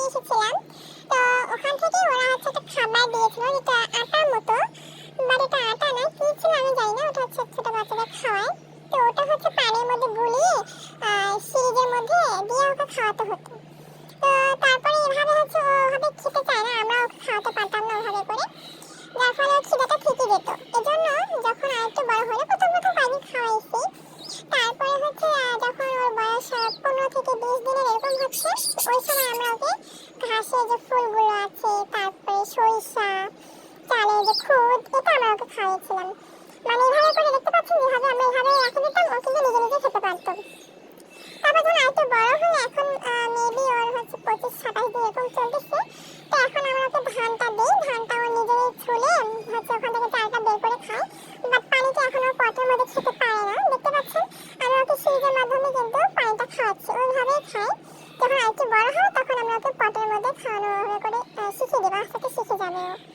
নিয়ে এসেছিলাম। তো ওখান থেকে ওরা হচ্ছে একটা খাবার দিয়েছিল, যেটা আটার মতো, বাট এটা আটা না, কি ছিল আমি জানি না, ওটা হচ্ছে ছোট বাচ্চাদের খাওয়ায়। তো ওটা হচ্ছে পানির মধ্যে গুলিয়ে সিরিজের মধ্যে দিয়ে ওকে খাওয়াতে হতো। তো তারপরে এভাবে হচ্ছে ও ওভাবে খেতে চায় না, আমরা ওকে খাওয়াতে পারতাম না ওভাবে করে, যার ফলে ওর খিদেটা থেকে যেত। এজন্য যখন আরেকটু বড় হলো, প্রথম প্রথম কয়েকদিন খাওয়াইছি, তারপরে হচ্ছে যখন ওর বয়স 15 থেকে 20 দিনের এরকম হচ্ছে, ওই সময় আমরা ওকে ঘাসের যে ফুলগুলো আছে, তারপরে সরিষা, চালের যে খুদ, এটা আমরা ওকে খাওয়াইছিলাম। মানে এইভাবে করে দেখতে পাচ্ছেন, যেভাবে আমরা এইভাবে রাখে দিতাম, ও কিন্তু নিজে নিজে খেতে পারতো। তারপর যখন আরেকটু বড় হলো, এখন মেবি ওর হচ্ছে 25-27 দিন এরকম চলতেছে। তো এখন আমরা ওকে ধানটা দিই, ধানটা ও নিজেই ছুলে হচ্ছে ওখান থেকে চালটা বের করে খায়। বাট পানিটা এখন ও পটের মধ্যে খেতে পারে না, দেখতে পাচ্ছেন আমি ওকে সিরিজের মাধ্যমে কিন্তু পানিটা খাওয়াচ্ছি, ওইভাবেই খায়। যখন আরেকটু বড় হয় তখন আমরা ওকে পটের মধ্যে খাওয়ানো করে শিখিয়ে দেবো, আস্তে আস্তে শিখে যাবে ও।